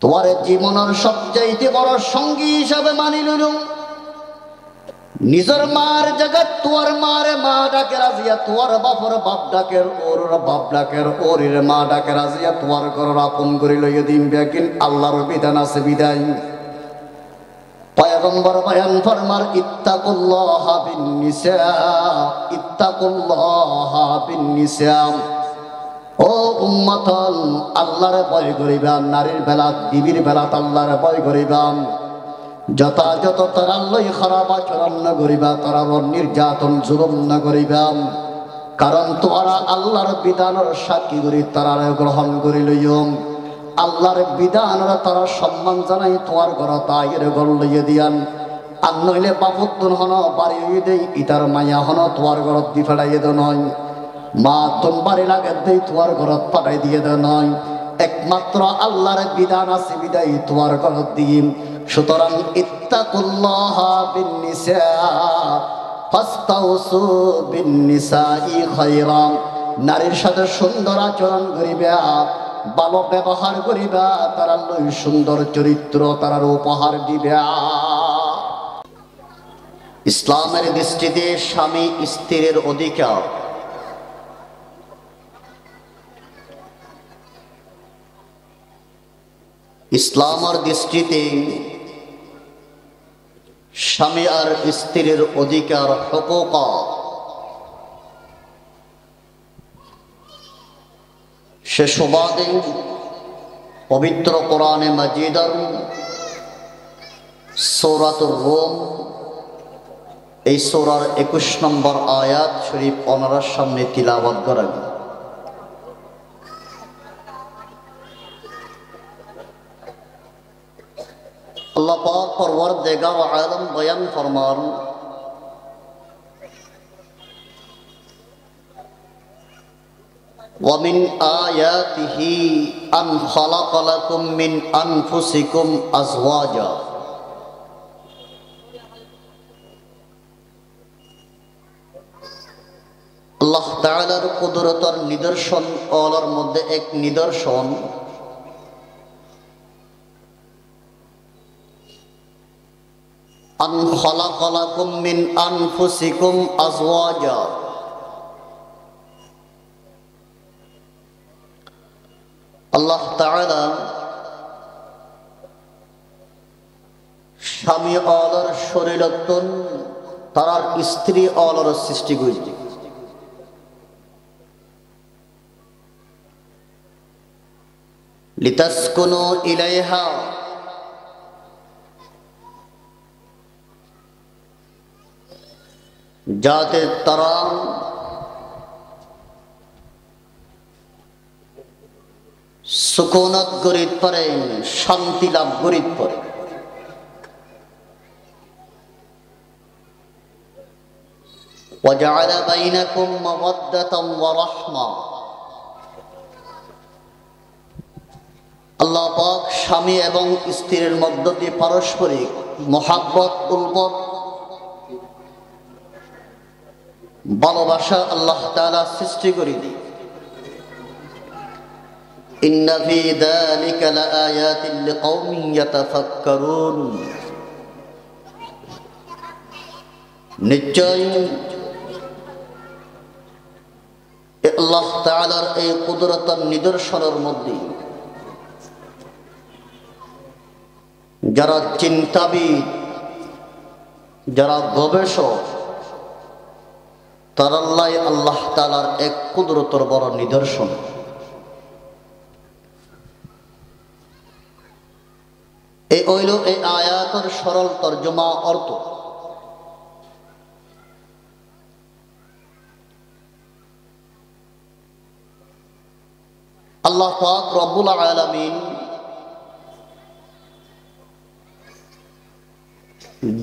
তোমার জীবনের সবচাইতে বড় সঙ্গী হিসাবে মানি লইল। নিজের মার জগৎ তোর মারে মা ডাকে রাজিয়া, তোর বাপর বাপ ডাকের ওর বাপ ডাকের ওরের মা ডাকে রাজিয়া, তোমার ঘর আপন করে লইয়া দিন বেকিন আল্লাহর বিধান আছে বিদায়। পয়গম্বর বয়ান ফরমার ইত্তাকুল্লাহ বিন নিসা, ইত্তাকুল্লাহ বিন নিসা। ও উম্মতল, আল্লাহরে ভয় করিবা, নারীর বেলা বিবির বেলা আল্লাহরে ভয় করিবা। যথাযথ তারার লই খারাপ আচরণ না করিবা, তারার নির্যাতন জুলুম না করিবা। কারণ তোমরা আল্লাহর বিধানের সাক্ষী করি তারারে গ্রহণ করি লইও। আল্লাহর বিধানের তারা সম্মান জানাই তোমার ঘর তাইরে ঘর লইয়ে দিয়ান। আর নইলে বাপুত্তন হন বাড়ি দেই ইটার মায়া হন তোমার ঘরত দি ফেড়াইয়ে দে নয়। মা তোম বাড়ি লাগে দেই তোমার ঘরত পাঠাই দিয়ে দে নয়। একমাত্র আল্লাহর বিধান আছে বিদায় তোমার ঘরত দিম। সুতরাং ইত্তাকুল্লাহ বিন নিসা ফাস্তাউসু বিন নিসাই খায়রা। নারীর সাথে সুন্দর আচরণ করিবা, ভালো ব্যবহার করিবা, তারা লই সুন্দর চরিত্র তারার উপহার দিবা। ইসলামের দৃষ্টিতে স্বামী স্ত্রীর অধিকার। ইসলামের দৃষ্টিতে স্বামী আর স্ত্রীর অধিকার হকুক। সে সুবাদে পবিত্র কোরআনে মাজিদের সূরাতুর রুম এই সূরার 21 নম্বর আয়াত শরীফ ওনার সামনে তিলাওয়াত করা। আল্লাহ পাক পরওয়ারদিগার আলম বয়ান ফরমান, وَمِنْ آيَاتِهِ أَنْ خَلَقَ لَكُمْ مِنْ أَنْفُسِكُمْ أَزْوَاجًا। আল্লাহ তাআলার কুদরতের নিদর্শন ওর মধ্যে এক নিদর্শন আন খালাকা লাকুম মিন আনফুসিকুম আজওয়াজা। আল্লাহ তাআলা স্বামী অলর শরীরতন তারার স্ত্রী অলর সৃষ্টি করেছে। লিতাসকুনু ইলাইহা, যাতে তারা সুকুনত গরিত পারে, শান্তি লাভ গরিত পারে। وجعل بينكم مودة ورحمة। আল্লাহ পাক স্বামী এবং স্ত্রীর মধ্য দিয়ে পারস্পরিক মহাব্বত উলবত ভালোবাসা আল্লাহ তাআলা সৃষ্টি করে দিই। ইন্না ফি যালিকা লাআয়াতিন লিকাওমিন ইয়াতাফাক্কারুন। নিশ্চয় আল্লাহ তাআলার এই কুদরতের নিদর্শনের মধ্যে যারা চিন্তাবিদ, যারা গবেষক, তারাল্লাই আল্লাহ তাআলার এক কুদরতের বড় নিদর্শন। এই হইল এই আয়াতের সরল তর্জমা অর্থ। আল্লাহ পাক রব্বুল আলামিন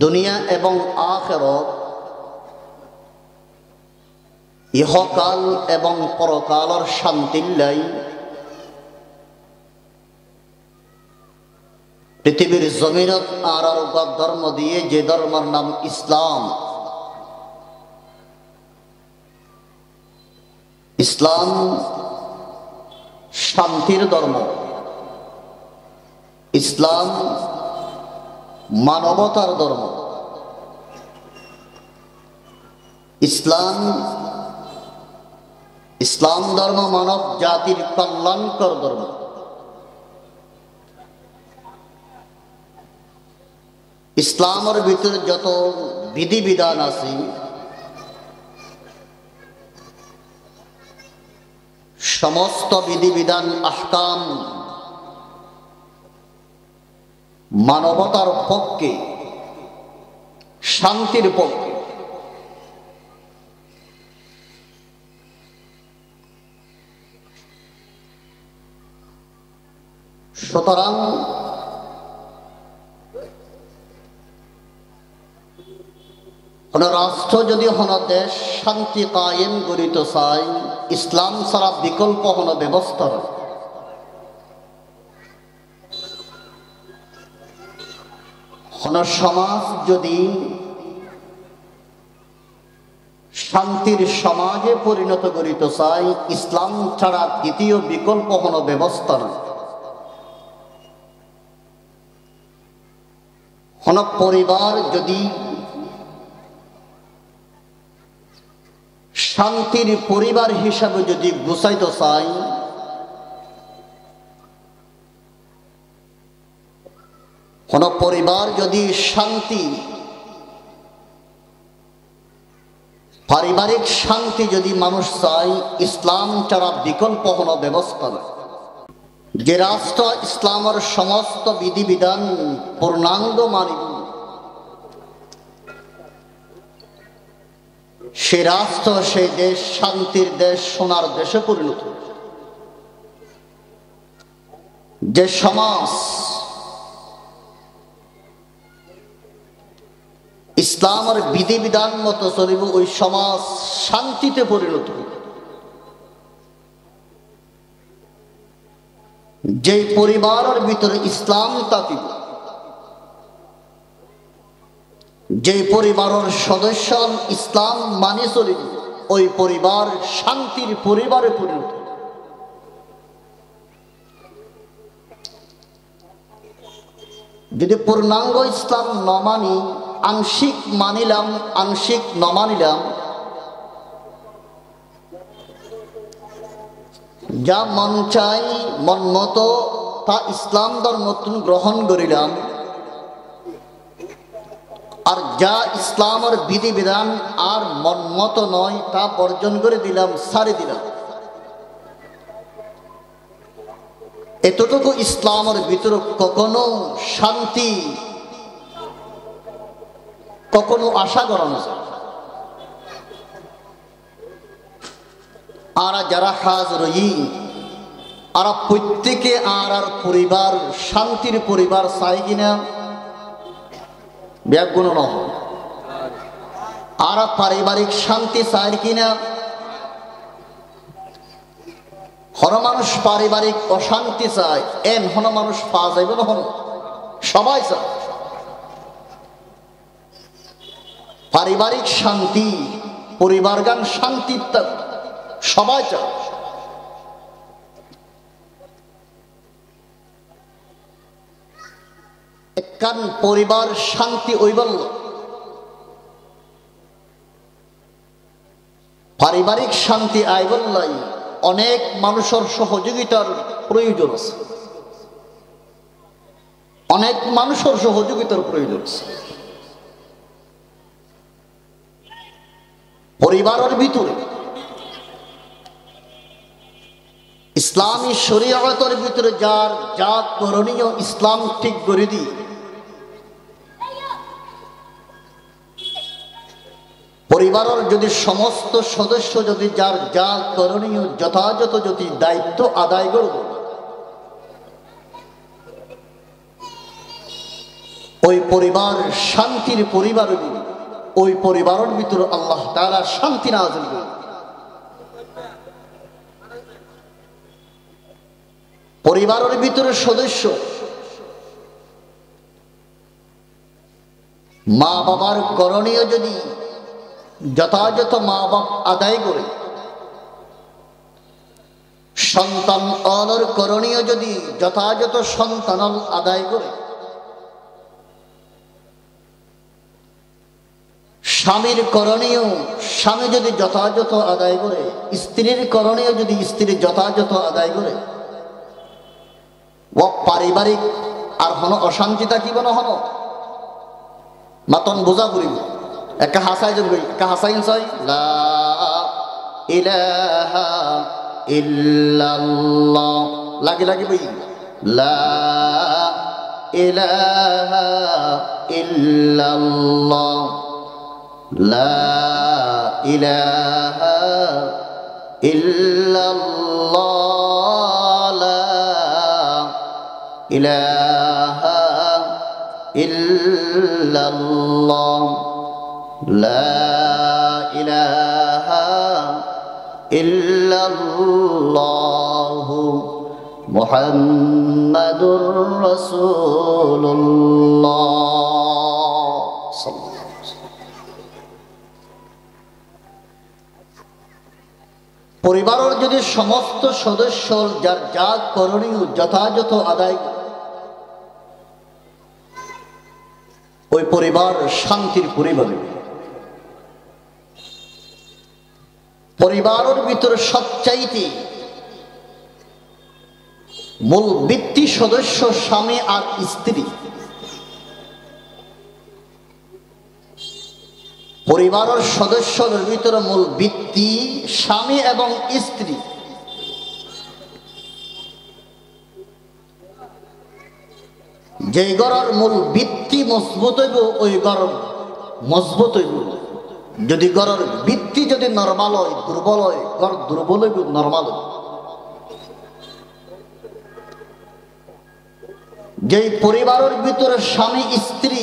দুনিয়া এবং আখিরাত, ইহকাল এবং পরকালের শান্তির লাই পৃথিবীর জমিনত আর ধর্ম দিয়ে যে ধর্মের নাম ইসলাম। ইসলাম শান্তির ধর্ম, ইসলাম মানবতার ধর্ম। ইসলাম ধর্ম মানব জাতির কল্যাণকর ধর্ম। ইসলামের ভিতরে যত বিধিবিধান আছে সমস্ত বিধিবিধান আহকাম মানবতার পক্ষে, শান্তির পক্ষে। সুতরাং কোন রাষ্ট্র যদি কোন দেশ শান্তি কায়েম করিতে চায়, ইসলাম ছাড়া বিকল্প কোন ব্যবস্থা নেই। কোন সমাজ যদি শান্তির সমাজে পরিণত করিতে চায়, ইসলাম ছাড়া দ্বিতীয় বিকল্প কোন ব্যবস্থা নেই। কোন পরিবার যদি শান্তির পরিবার হিসাবে যদি গুছাইতে চাই, কোন পরিবার যদি শান্তি, পারিবারিক শান্তি যদি মানুষ চায়, ইসলাম ছাড়া বিকল্প কোনো ব্যবস্থা নেই। যে রাষ্ট্র ইসলামের সমস্ত বিধিবিধান পূর্ণাঙ্গ মানিব, সে রাষ্ট্র, সেই দেশ শান্তির দেশ, সোনার দেশে পরিণত। যে সমাজ ইসলামের বিধিবিধান মতো চলিব, ওই সমাজ শান্তিতে পরিণত। যে পরিবারের ভিতরে ইসলাম থাকিব, যে পরিবারের সদস্য ইসলাম মানি চলিব, ওই পরিবার শান্তির পরিবারে পরিণত। যদি পূর্ণাঙ্গ ইসলাম ন মানি, আংশিক মানিলাম, আংশিক ন মানিলাম, যা মন চাই মন মতো তা ইসলাম ধর্ম গ্রহণ করিলাম, আর যা ইসলামের বিধিবিধান আর মন মতো নয় তা বর্জন করে দিলাম, ছাড়ি দিলাম। এতটুকু ইসলামের ভিতরে কখনো শান্তি, কখনো আশা করানো যায়। আর যারা হাজরই, আর প্রত্যেকে আর পরিবার শান্তির পরিবার চাই কিনা ব্যাগুণ নয়, আর পারিবারিক শান্তি চাই কিনা। হন মানুষ পারিবারিক অশান্তি চায়, এন হন মানুষ পাওয়া যাইবে না, হন সবাই চায় পারিবারিক শান্তি, পরিবার গান শান্তি, সবাই চায়। কারণ পরিবার শান্তি ওই বলল, পারিবারিক শান্তি আই বললাই অনেক মানুষের সহযোগিতার প্রয়োজন আছে, অনেক মানুষের সহযোগিতার প্রয়োজন আছে। পরিবারের ভিতরে ইসলামী শরীয়তের ভিতরে যার যা করণীয় ইসলাম ঠিক করে দি, পরিবারের যদি সমস্ত সদস্য যদি যার যা করণীয় যথাযথ যদি দায়িত্ব আদায় করব, ওই পরিবার শান্তির পরিবার, ওই পরিবারের ভিতরে আল্লাহ তাআলা শান্তি নাযিল করবেন। পরিবারের ভিতরে সদস্য মা বাবার করণীয় যদি যথাযথ মা বাপ আদায় করে, সন্তান অলর করণীয় যদি যথাযথ সন্তানল আদায় করে, স্বামীর করণীয় স্বামী যদি যথাযথ আদায় করে, স্ত্রীর করণীয় যদি স্ত্রী যথাযথ আদায় করে, ও পারিবারিক আর হন অশান্তি থাকিব না হন মাতন বোঝা করিব। একটা হাসাই জন গই, একটা হাসাই ছয় লা ইলাহা ইল্লাল্লাহ লাগি লাগি বই লা ইলাহা ইল্লাল্লাহ লা ইলাহা ইল্লাল্লাহ লা ইলাহা ইল্লাল্লাহ লা ইলাহা ইল্লাল্লাহু মুহাম্মাদুর রাসূলুল্লাহ। পরিবারের যদি সমস্ত সদস্য যার যা করণীয় যথাযথ আদায়, ওই পরিবার শান্তির পরিবার। পরিবারের ভিতরে সবচাইতে মূল ভিত্তি সদস্য স্বামী আর স্ত্রী। পরিবারের সদস্যদের ভিতরে মূল ভিত্তি স্বামী এবং স্ত্রী। যে ঘরের মূল ভিত্তি মজবুত হইব ওই ঘর মজবুত হইব। যদি ঘরের ভিত্তি যদি নরমাল হয়, দুর্বল হয়, ঘর দুর্বল হইব, নরমাল হইব। যে পরিবারের ভিতরে স্বামী স্ত্রী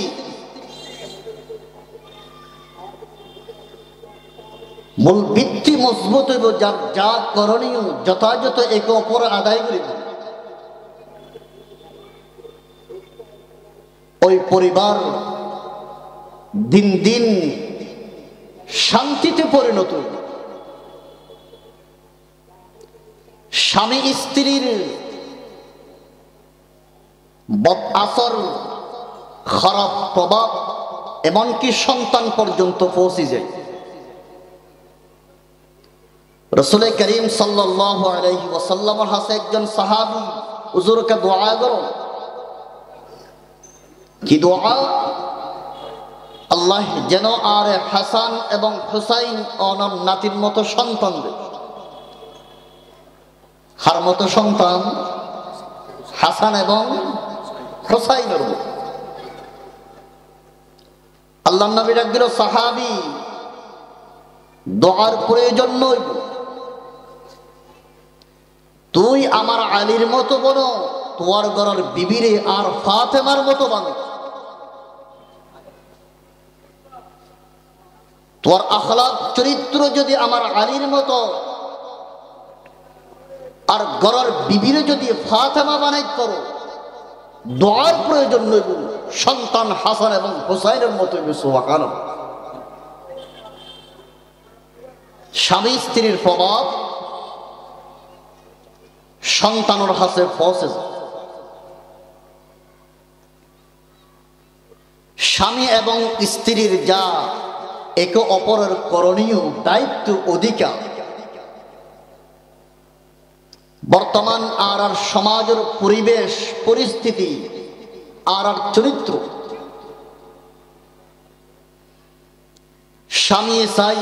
মূল ভিত্তি মজবুত হইব, যার যা করণীয় যথাযথ একে অপর আদায় করিব, ওই পরিবার দিন দিন শান্তিতে পরিণত হইব। স্বামী স্ত্রীর বদ আচর, খারাপ প্রভাব এমনকি সন্তান পর্যন্ত পৌঁছে যায়। রাসূল করিম সাল্লাল্লাহু আলাইহি ওয়াসাল্লামের হাতে একজন সাহাবী হুজুরকে দোয়া করো। কি দোয়া? আল্লাহ যেন আর হাসান এবং হুসাইন অনর নাতির মতো সন্তান দেয়। হার মতো সন্তান? হাসান এবং হুসাইনের মতো। আল্লাহর নবী ডাক দিল, সাহাবী দোয়ার প্রয়োজন নয়, তুই আমার আলীর মতো বনো, তোর ঘরের বিবিরে আর ফাতেমার মতো বানো। তোর আখলাক চরিত্র যদি আমার আলীর মতো আর ঘরের বিবিরে যদি ফাতেমা বানাই করো, দোয়ার প্রয়োজন নইব, সন্তান হাসান এবং হুসাইনের মতো। সুবহানাল্লাহ। স্বামী স্ত্রীর প্রভাব সন্তানের হাতে পৌঁছে যায়। স্বামী এবং স্ত্রীর যা একে অপরের করণীয় দায়িত্ব অধিকার, বর্তমান আর সমাজের পরিবেশ পরিস্থিতি আর চরিত্র, স্বামী চাই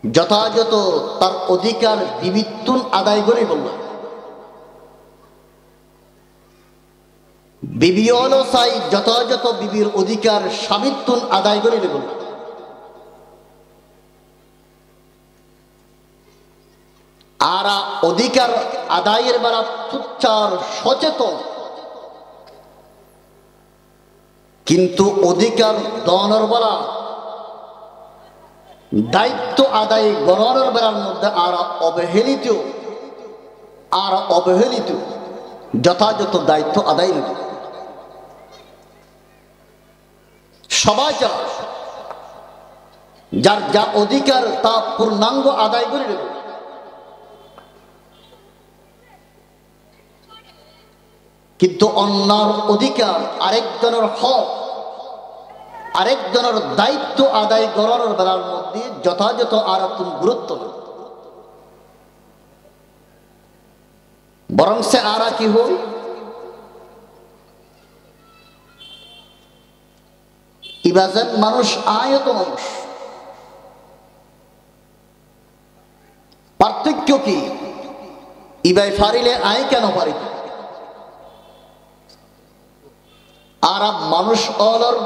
যথাযথ তার অধিকার বিবিত্তুন আদায় করে বলল, বিবিও চাই যথাযথ বিবির অধিকার স্বামীত্তুন আদায় করে বলল। আর অধিকার আদায়ের বেলা তুচ্ছার সচেতন, কিন্তু অধিকার দনের বেলা দায়িত্ব আদায় গ্রহণের বেলার মধ্যে আর অবহেলিত যথাযথ দায়িত্ব আদায় নেবে। সবাই যার যা অধিকার তা পূর্ণাঙ্গ আদায় করে নেবে। কিন্তু অন্যর অধিকার, আরেকজনের হক, আরেকজনের দায়িত্ব আদায় করার বেলার মধ্যে যথাযথ আর গুরুত্ব না, বরং সে আরা কি হই ইবাজেন মানুষ আয়ত মানুষ। পার্থক্য কি? ইবাই ফারিলে আয় কেন পারি, আর মানুষ অলর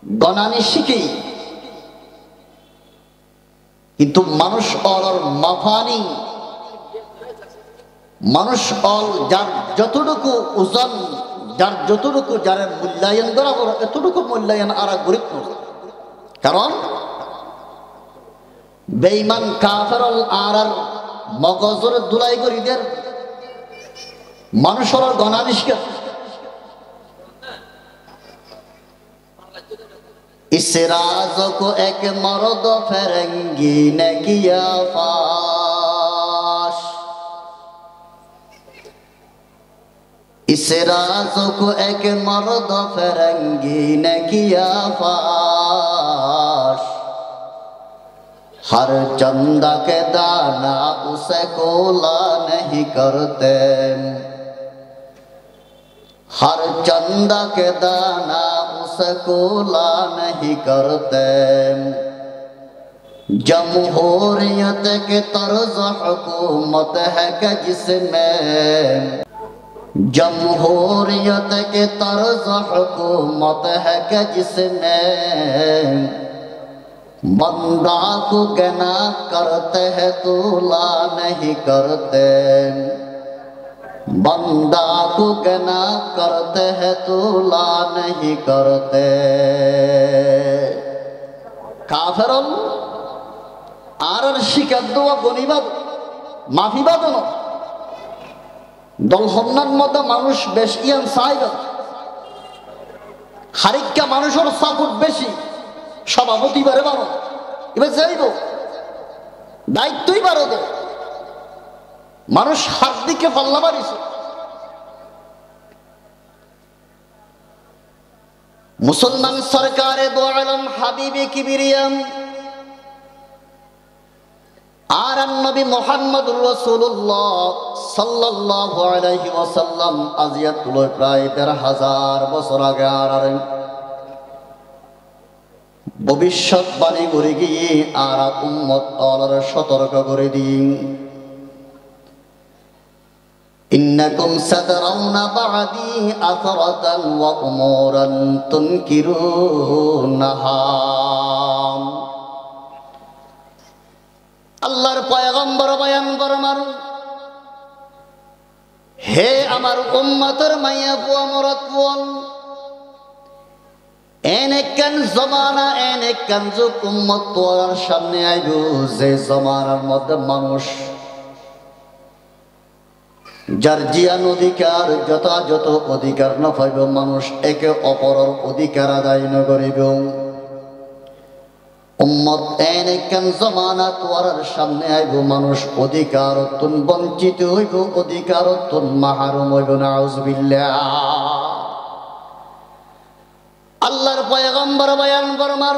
গণানি শিখেই, কিন্তু মানুষ অলর মাফানি, মানুষ অল যার যতটুকু ওজন, যার যতটুকু যার মূল্যায়ন করা বড় এতটুকু মূল্যায়ন আর গুরুত্ব। কারণ বেঈমান কাফের আর মগজের দুলাই করিদের মানুষের গণানি শিখে। इस राज को एक मर्द फिरंगी ने किया फाश, इस राज को एक मर्द फिरंगी ने किया फाश, हर चंदा के दाना उसे कोला नहीं करते, हर चंदा के दाना उसे कोला नहीं करते, जमहूरियत के तर्ज हुकूमत है कि जिसमें, जमहूरियत के तर्ज हुकूमत है कि जिसमें बंदा को गना करते हैं तूला नहीं करते, बंदा को गना करते हैं तूला नहीं करते। काफिरल आरर शिकायत দেওয়া গনিবাদ মাফিবাদ ন দল হন্নার মধ্যে মানুষ বেশি ইয়ান সাইবা হারিকা মানুষের সাপোর্ট বেশি, সভাপতি বারে বারো এবার যাইব দায়িত্বই বারো দে, মানুষ হাত দিকে পাল্লা বাড়িছে। মুসলমান সরকারে দো আলম হাবিবে কিবরিয়াম আর নবী মুহাম্মদুর রাসূলুল্লাহ সাল্লাল্লাহু আলাইহি ওয়াসাল্লাম আজিয়াতুল প্রায় ১৩,০০০ বছর আগে আর ভবিষ্যৎবাণী করে গিয়ে আর উম্মত অলর সতর্ক করে দিন। إنكم سترون بعدي أثرة وأمورا تنكرونها। আল্লাহর পয়গম্বর বয়ান ফরমান, হে আমার উম্মতের মাইয়া বুয়া মরদ বোন, এনেকান জমানা এনেকান যুগ উম্মত তোর সামনে আইব যে জমানার মধ্যে মানুষ যার জিয়ান অধিকার যথাযথ অধিকার না পাইব, মানুষ একে অপরের অধিকার আদায় না করিব। উম্মত এনেকান জমানা তোর সামনে আইব মানুষ অধিকার বঞ্চিত হইব, অধিকার মাহরুম হইব। নাউজুবিল্লাহ। আল্লাহর পয়গম্বর বয়ান ফরমান,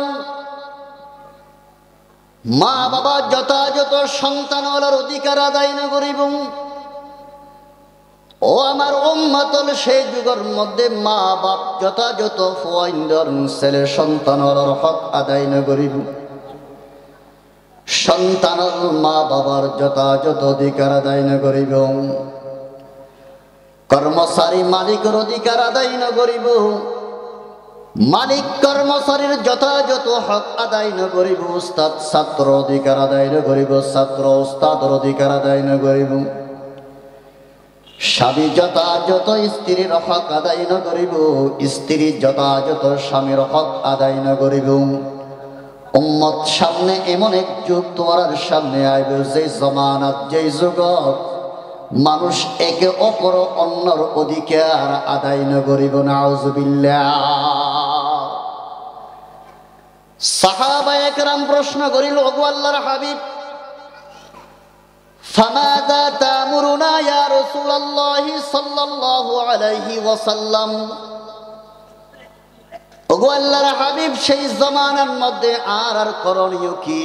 মা বাবা যথাযথ সন্তানের অধিকার আদায় না করিব। ও আমার উম্মতল সেই যুগের মধ্যে মা বাপ যথাযথ ফুয়াইন্দর ছেলে সন্তানের হক আদায় না করিব। সন্তানের মা বাবার যথাযথ অধিকার আদায় না করিব। কর্মচারী মালিকের অধিকার আদায় না করিব। মালিক কর্মচারীর যথাযথ হক আদায় না করিব। উস্তাদ ছাত্র অধিকার আদায় না করিব। ছাত্র উস্তাদের অধিকার আদায় না করিব। স্বামী যথাযথ স্ত্রীর হক আদায় না করিব। স্ত্রী যথাযথ স্বামীর হক আদায় না করিব। উম্মত সামনে এমন এক যুগ তোমার সামনে আইবে যে জমানাত যে যুগত মানুষ একে অপর অন্যর অধিকার আদায় না করিব। নাউজুবিল্লাহ। সাহাবায়ে কেরাম প্রশ্ন করিল, ওগো আল্লাহর হাবিব, ফামাযা তা'মুরুনা ইয়া রাসূলুল্লাহ সাল্লাল্লাহু আলাইহি ওয়াসাল্লাম। ওগো আল্লাহর হাবিব, সেই জামানার মধ্যে আর করণীয় কি,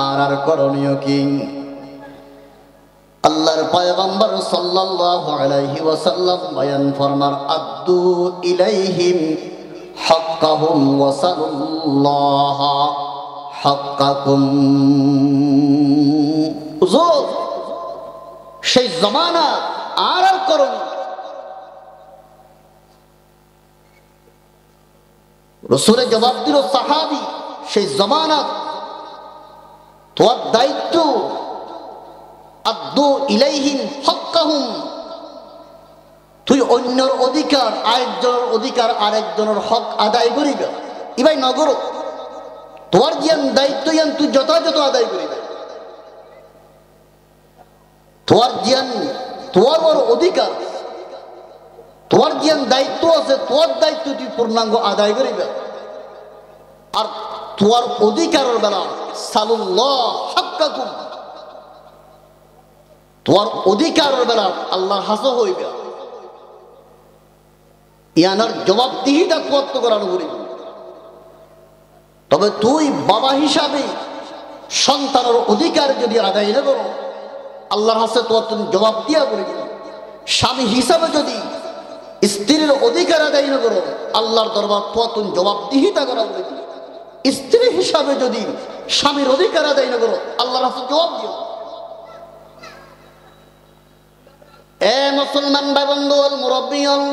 আর করণীয় কি? আল্লাহর পয়গম্বর সাল্লাল্লাহু আলাইহি ওয়াসাল্লাম বয়ান ফরমান, আদ্দু ইলাইহিম হাক্কাহুম ওয়াসাল্লাহ হাক্কাকুম। হুজুর, সেই জামানা আর করণীয়। রাসূলের জবাব দিল সাহাবী, সেই জামানা তোমার দায়িত্ব, আদ্দু ইলাইহিম হাক্কাহুম, তুই অন্যর অধিকার, আরেকজনের অধিকার, আরেকজনের হক আদায় করিবে। ইবাই নগর তোমার জ্ঞান দায়িত্ব জ্ঞান তুই যথাযথ আদায় করিবে। তোমার জ্ঞান, তোমার ওর অধিকার, তোমার জ্ঞান দায়িত্ব আছে, তোমার দায়িত্ব তুই পূর্ণাঙ্গ আদায় করিবে। আর তোমার অধিকারের বেলা সালুল্লাহ হাক্কাকুম, তোমার অধিকারের বেলা আল্লাহর হাসো হইবে। ইয়ানার জবাবদিহিতা তোমার তো করানো করিবে। তবে তুই বাবা হিসাবে সন্তানের অধিকার যদি আদায় না করো, আল্লাহর হাসে তোমার তুমি জবাব দিয়া করিবে। স্বামী হিসাবে যদি স্ত্রীর অধিকার আদায় না করো, আল্লাহর দরবার তোমার তুমি জবাবদিহিতা করা করিবে। স্ত্রী হিসাবে যদি স্বামীর অধিকার আদায় না করো, আল্লাহর হাসে জবাব দিও। এ মুসলমান ভাই বন্ধু, মুরব্বিয়ন,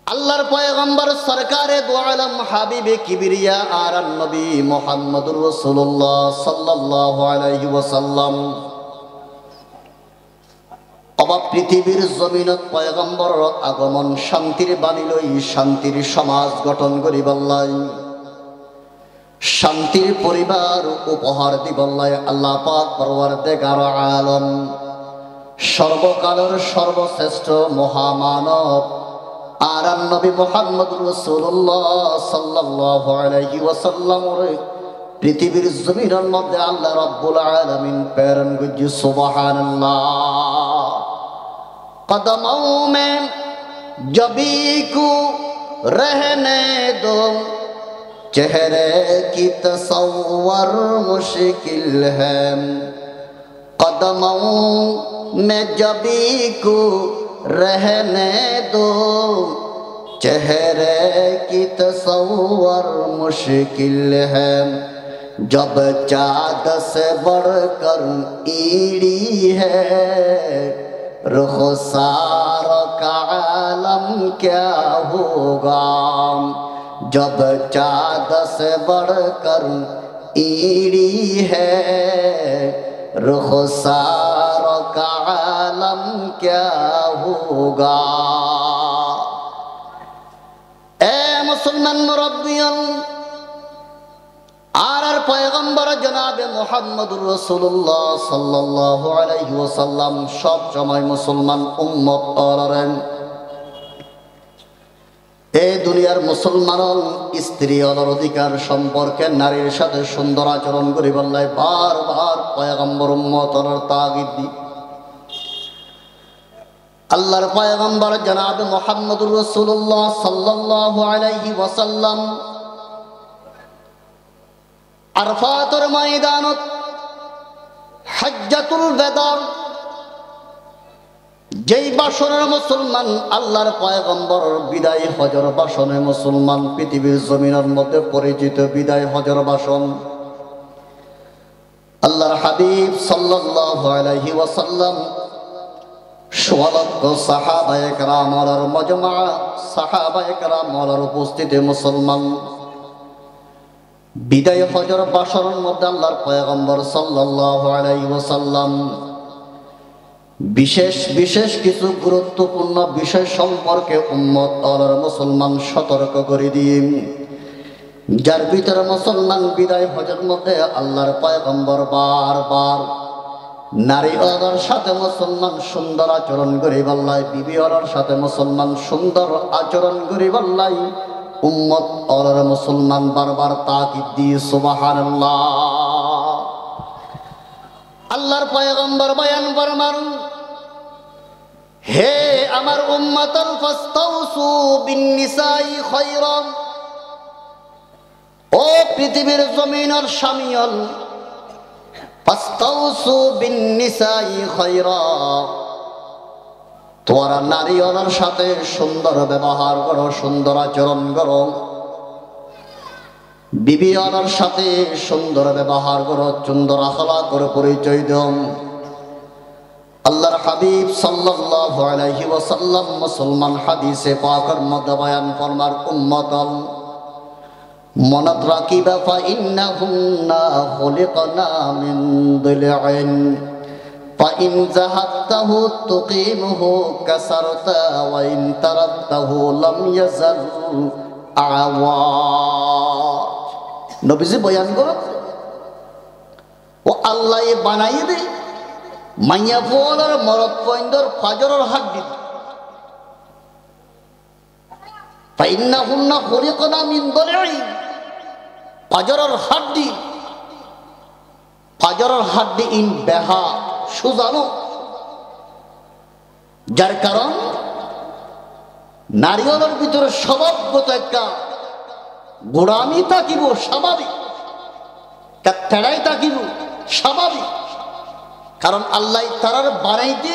আল্লাহর পয়গম্বর সরকারে দু আলম হাবিবে কিবরিয়া আর নবী মুহাম্মদুর রাসূলুল্লাহ সাল্লাল্লাহু আলাইহি ওয়াসাল্লাম অবাক পৃথিবীর জমিনত পয়গম্বর আগমন শান্তির বাণী লই, শান্তির সমাজ গঠন করিবাল্লাই, শান্তির পরিবার উপহার দিবাল্লাই আল্লাহ পাক পরওয়ারদিগার আলম সর্বকালের সর্বশ্রেষ্ঠ মহামানব আর নবী মুহাম্মদুর রাসূলুল্লাহ সাল্লাল্লাহু আলাইহি ওয়াসাল্লামের পৃথিবীর জমিনের মধ্যে আল্লাহ রাব্বুল আলামিন প্রেরণ করেছে। সুবহানাল্লাহ। কদমোं में जबी को रहने दो, चेहरे की तसव्वुर मुश्किल है, कदमों में जबी को रहने दो, चेहरे की तसव्वुर मुश्किल है, जब चाँद से बढ़कर ईड़ी है, रुखसार का आलम क्या होगा, जब चाँद से बढ़कर ईड़ी है, रुखसार का आलम क्या होगा। ए मुसलमान मुरब्बियन, আর পয়গম্বর জনাবে মুহাম্মদুর রাসূলুল্লাহ সাল্লাল্লাহু আলাইহি ওয়াসাল্লাম সব সময় মুসলমান উম্মত অলরেন। এই দুনিয়ার মুসলমান স্ত্রী অলর অধিকার সম্পর্কে নারীর সাথে সুন্দর আচরণ করিবাল্লাই বারবার পয়গম্বর উম্মত অলর তাগিদ দি। আল্লাহর পয়গম্বর জনাবে মুহাম্মদুর রাসূলুল্লাহ সাল্লাল্লাহু আলাইহি ওয়াসাল্লাম আরফাতের ময়দানত হজ্জাতুল বেদার যেই বাসনের মুসলমান আল্লাহর পয়গম্বর বিদায় হজর বাসনে মুসলমান পৃথিবীর জমিনের মধ্যে পরিচিত বিদায় হজর বাসন আল্লাহর হাবিব সাল্লাল্লাহু আলাইহি ওয়াসাল্লাম সোয়ালক্ষ সাহাবায়ে কেরামের মজমা সাহাবায়ে কেরামের উপস্থিতি মুসলমান বিদায় হজর বাসরের মধ্যে আল্লাহর পয়গম্বর সাল্লাল্লাহু আলাইহি ওয়াসাল্লাম বিশেষ বিশেষ কিছু গুরুত্বপূর্ণ বিষয় সম্পর্কে উম্মত আর মুসলমান সতর্ক করে দিয়ে যার ভিতরে মুসলমান বিদায় হজের মধ্যে আল্লাহর পয়গম্বর বারবার নারী ওদের সাথে মুসলমান সুন্দর আচরণ করে বললাই, বিবি ওর সাথে মুসলমান সুন্দর আচরণ করে বললাই, উম্মত আর মুসলমান বারবার তাকিদ দিয়ে সুবহানাল্লাহ। আল্লাহর পয়গম্বর বয়ান ফরমান, হে আমার উম্মতল ফাস্তাউসু বিন্নিসাই খায়রান, ও পৃথিবীর জমিনের স্বামীল, ফাস্তাউসু বিন্নিসাই খায়রান, তোমরা নারীদের সাথে সুন্দর ব্যবহার করো, সুন্দর আচরণ করো, বিবিদের সাথে সুন্দর ব্যবহার করো, সুন্দর আখলাক করে পরিচয় দাও। আল্লাহর হাবিব সাল্লাল্লাহু আলাইহি ওয়াসাল্লাম মুসলমান হাদিসে পাকের মধ্যে বয়ান ফরমার, উম্মতল মনাত রাকিবা ফা ইন্নাহুন্না খুলিকনা মিন দিলআইন ফা ইন জাহাবতাহু তুকিমুহু কাসারতা ওয়া ইন তারাকতাহু লাম ইয়াজাল আওয়াজ। নবীজি বয়ান করো, ও আল্লাহ বানাই দে মাইয়া ফোয়ালার মরদ পয়েন্ডর ফাজরের হাড্ডি, ফাইন্নাহুন্না খুলিকনা মিন দিলআইন, ফাজরের হাড্ডি, ফাজরের হাড্ডি ইন বেহা সুজানো, যার কারণ নারীদের ভিতরে স্বভাবগত একটা গোড়ামি থাকিব স্বাভাবিক, তেড়াই থাকিব স্বাভাবিক, কারণ আল্লাহ তারার বানাইতে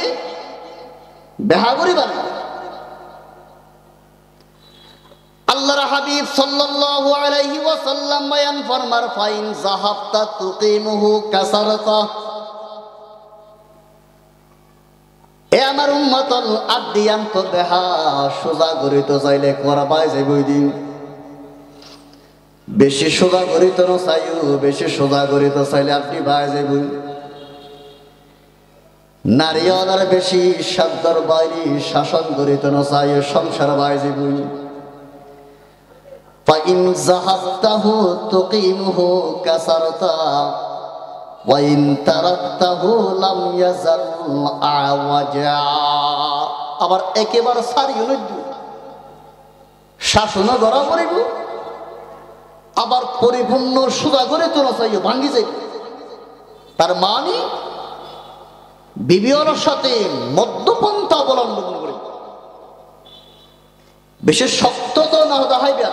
বেহা করি বানাই। আল্লাহর হাবিব সাল্লাল্লাহু আলাইহি ওয়াসাল্লাম বয়ান ফরমার, ফাইন যাহাবতা তুকিমুহু কাসারতা, এ আমার উম্মতল আদিয়ান তো বেহা সোজা করিতে চাইলে করবাই যাইবই দিন, বেশি সোজা করিতে না চাইও, বেশি সোজা করিতে চাইলে আপনি বাই যাইবই। নারী অনার বেশি সাধ্যর বাইরে শাসন করিতে না চাই, সংসার বাই যাইবই। ফাইন যাহাবতাহু তুকিমুহু কাসারতা ওয়া ইন তারাকতাহু লাম ইয়াজাল আওয়াজা। আবার একেবারে সারিও নইব, শাসনও গড়া পড়িব, আবার পরিপূর্ণ সুদা করে তোলা চাইও ভাঙ্গি যাইব। তার মানে বিবির সাথে মধ্যপন্থা অবলম্বন করে, বেশি শক্ত না দেখাইবা,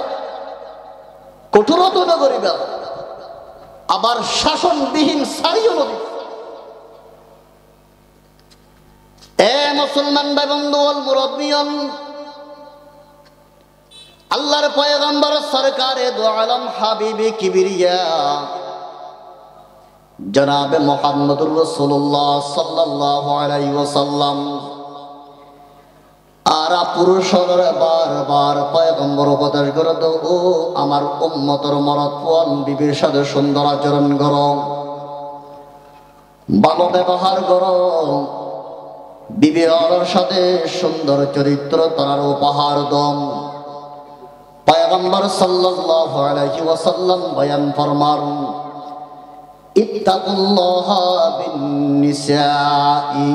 কঠোরতা না করিবা, আবার শাসনবিহীন সারিও নদী। এ মুসলমান ভাই বন্ধু অল মুরব্বিয়ন, আল্লাহর পয়গম্বর সরকারে দু আলম হাবিবে কিবরিয়া জনাবে মুহাম্মদুর রাসূলুল্লাহ সাল্লাল্লাহু আলাইহি ওয়াসাল্লাম আর পুরুষের বারবার পয়গম্বর উপদেশ করে তো, ও আমার উম্মতের মরদ পোয়ান বিবির সাথে সুন্দর আচরণ করো, ভালো ব্যবহার করো, বিবির সাথে সুন্দর চরিত্র তার উপহার দম। পয়গম্বর সাল্লাল্লাহু আলাইহি ওয়াসাল্লাম বয়ান ফরমান, ইত্তাকুল্লাহা বিন্নিসাই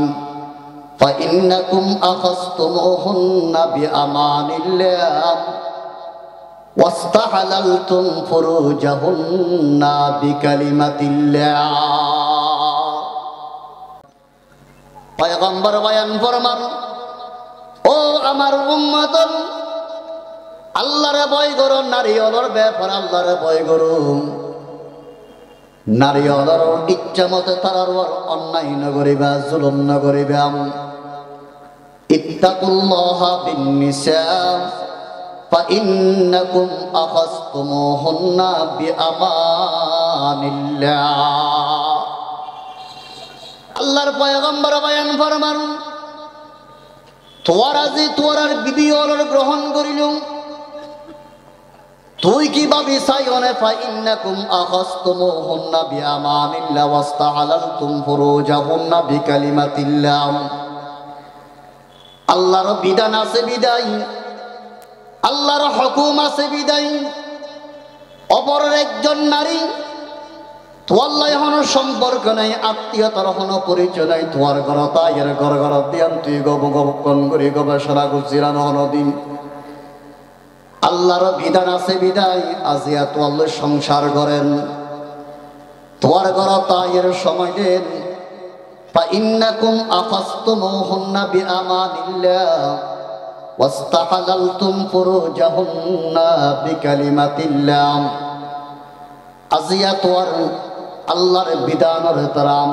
فإنكم أخذتموهن بأمان الله واستحللتم فروجهن بكلمة الله। পয়গম্বর বয়ান ফরমান, ও আমার উম্মতন, আল্লাহরে ভয় করো, নারী অলর ব্যাপার আল্লাহরে ভয় করো, নারী অলর ইচ্ছা মতে তারার অন্যায় ন করিবা, জুলুম ন করিবা। ইত্তাকুল্লাহা বিন্নিসা ফাইন্নাকুম আখাযতুমুহুন্না বিআমানিল্লাহ। আল্লাহর পয়গম্বর বয়ান ফরমান, তোরা যে তোরার বিবি অলর গ্রহণ করিল, তুই কি ভাবি চাইনে, ফাইন্নাকুম আখাযতুমুহুন্না বিআমানিল্লাহ ওয়াস্তাহালালতুম ফুরুজাহুন্না বিকালিমাতিল্লাহ। আল্লাহর বিধান আছে বিদায়, আল্লাহর হুকুম আছে বিদায়, অপর একজন নারী তোয়ার কোনো সম্পর্ক নাই, আত্মীয়তার কোনো পরিচয় নাই, তোয়ার ঘর তাইয়ের ঘর ঘর দিয়ান তুই গবেষণ করি গবেষণা করছিলাম দিন। আল্লাহর বিধান আছে বিদায় আজিয়া তোয়াল্লা সংসার করেন, তোয়ার ঘর তাইয়ের সময় দেন, فإنكم أخذتموهن بأمان الله واستحللتم فروجهن بكلمة الله আজিয়াত ওয়ার আল্লাহর বিধানের তারাম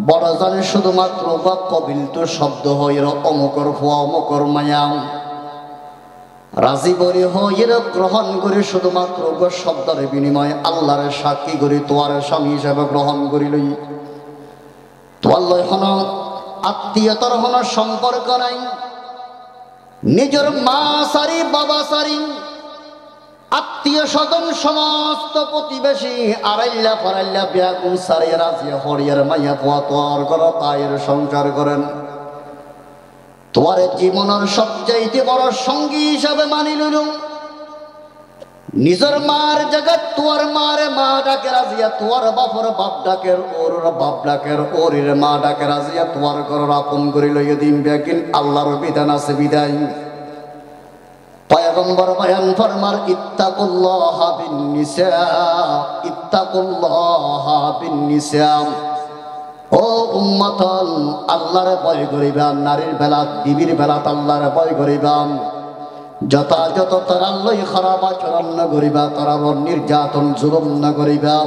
বড় জানে শুধুমাত্র কবিল তো শব্দ হইর অমকর ফুয়া অমকর মায়া রাজি বরি হইর গ্রহণ করে শুধুমাত্র শব্দের বিনিময়ে আল্লাহর সাক্ষী করি তোমার স্বামী হিসাবে গ্রহণ করিলই তোমার লয় হন আত্মীয়তার হন সম্পর্ক নাই নিজের মা সারি বাবা সারি আত্মীয় স্বজন সমস্ত প্রতিবেশী আড়াইলা ফরাইলা ব্যাকুল সারিয়া রাজিয়া হরিয়ার মাইয়া পোয়া তোয়ার কর তাইয়ের সংসার করেন তোমার জীবনের সবচাইতে বড় সঙ্গী হিসাবে মানি লইল নিজের মার জগৎ তোর মারে মা ডাকে রাজিয়া তোর বাপর বাপ ডাকের ওর বাপ ডাকের ওরের মা ডাকে রাজিয়া তোর ঘর আপন করি লইয়া দিন ব্যাকিন আল্লাহর বিধান আছে বিদায় পয়গম্বর বয়ান ফরমার ইত্তাকুল্লাহা বিন নিসা ও উম্মতল আল্লাহরে ভয় করিবা নারীর বেলা বিবির বেলা আল্লাহরে ভয় করিবা যথাযথ তারা লই খারাপ আচরণ না করিবা তারা নির্যাতন জুলুম না করিবা